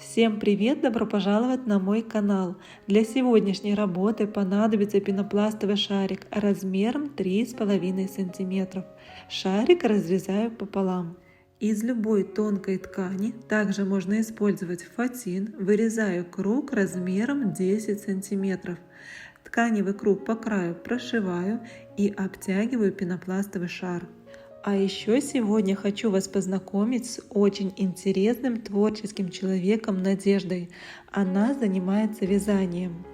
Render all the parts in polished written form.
Всем привет! Добро пожаловать на мой канал! Для сегодняшней работы понадобится пенопластовый шарик размером 3,5 см. Шарик разрезаю пополам. Из любой тонкой ткани, также можно использовать фатин, вырезаю круг размером 10 см. Тканевый круг по краю прошиваю и обтягиваю пенопластовый шар. А еще сегодня хочу вас познакомить с очень интересным творческим человеком Надеждой. Она занимается вязанием.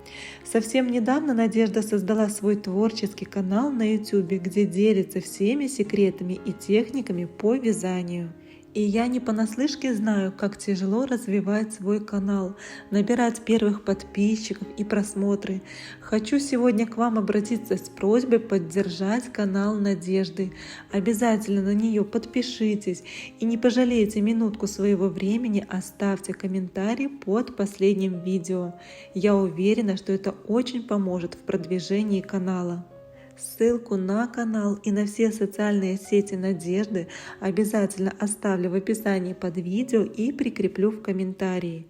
Совсем недавно Надежда создала свой творческий канал на YouTube, где делится всеми секретами и техниками по вязанию. И я не понаслышке знаю, как тяжело развивать свой канал, набирать первых подписчиков и просмотры. Хочу сегодня к вам обратиться с просьбой поддержать канал Надежды. Обязательно на нее подпишитесь и не пожалейте минутку своего времени, оставьте комментарий под последним видео. Я уверена, что это очень поможет в продвижении канала. Ссылку на канал и на все социальные сети Надежды обязательно оставлю в описании под видео и прикреплю в комментарии.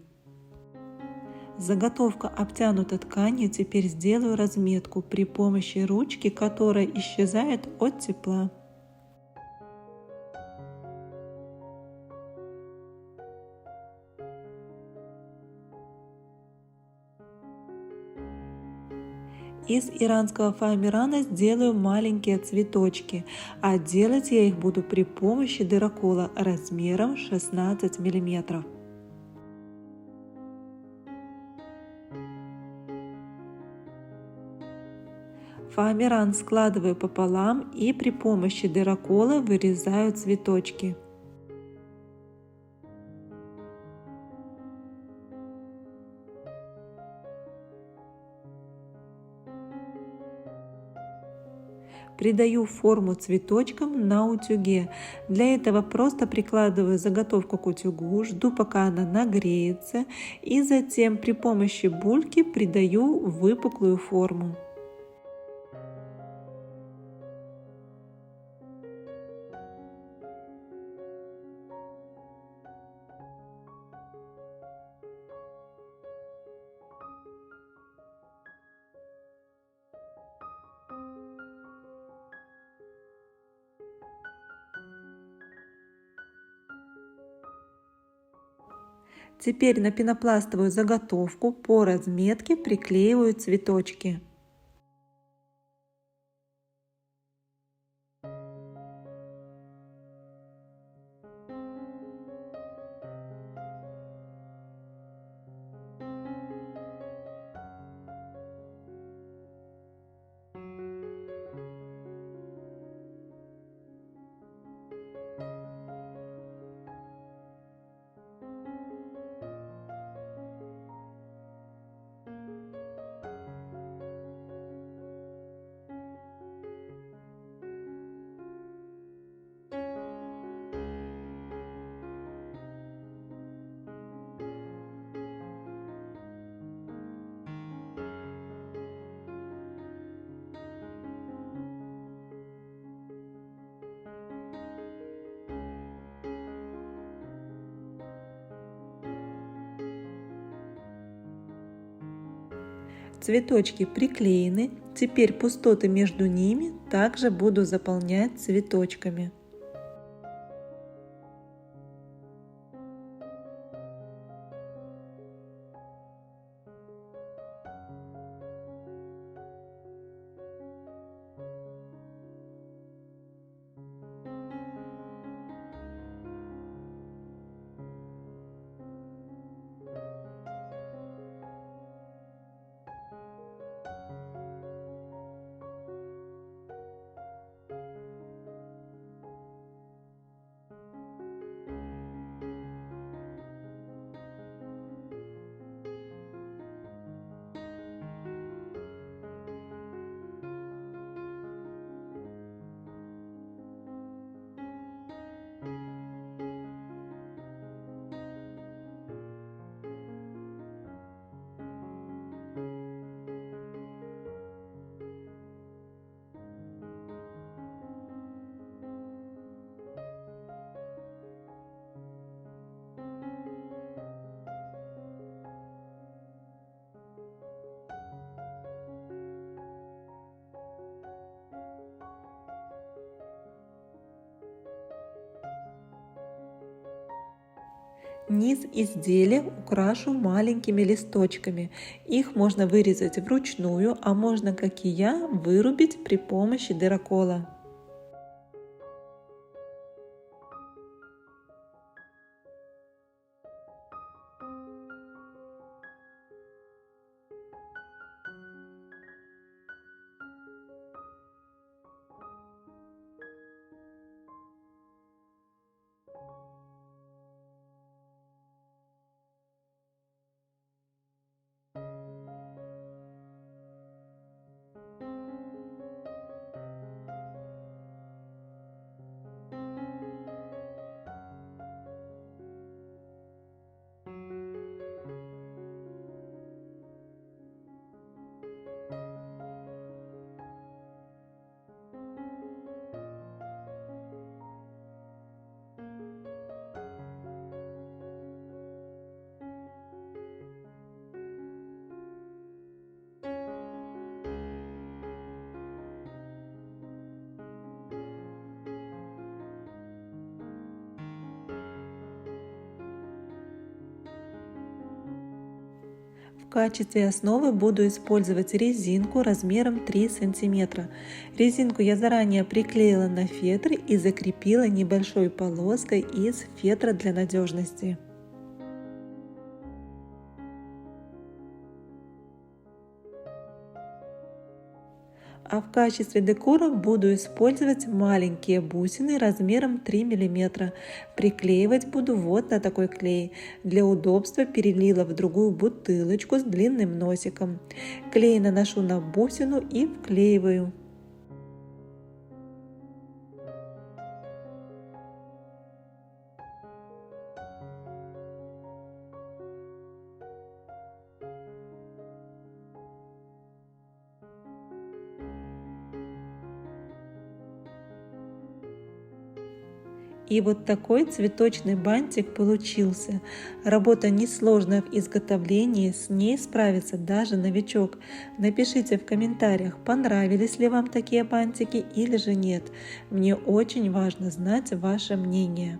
Заготовка обтянута тканью, теперь сделаю разметку при помощи ручки, которая исчезает от тепла. Из иранского фоамирана сделаю маленькие цветочки, а делать я их буду при помощи дырокола размером 16 мм. Фоамиран складываю пополам и при помощи дырокола вырезаю цветочки. Придаю форму цветочкам на утюге. Для этого просто прикладываю заготовку к утюгу, жду, пока она нагреется, и затем при помощи бульки придаю выпуклую форму. Теперь на пенопластовую заготовку по разметке приклеиваю цветочки. Цветочки приклеены, теперь пустоты между ними также буду заполнять цветочками. Низ изделия украшу маленькими листочками. Их можно вырезать вручную, а можно, как и я, вырубить при помощи дырокола. В качестве основы буду использовать резинку размером 3 см. Резинку я заранее приклеила на фетр и закрепила небольшой полоской из фетра для надежности. А в качестве декора буду использовать маленькие бусины размером 3 мм. Приклеивать буду вот на такой клей. Для удобства перелила в другую бутылочку с длинным носиком. Клей наношу на бусину и вклеиваю. И вот такой цветочный бантик получился. Работа несложная в изготовлении, с ней справится даже новичок. Напишите в комментариях, понравились ли вам такие бантики или же нет. Мне очень важно знать ваше мнение.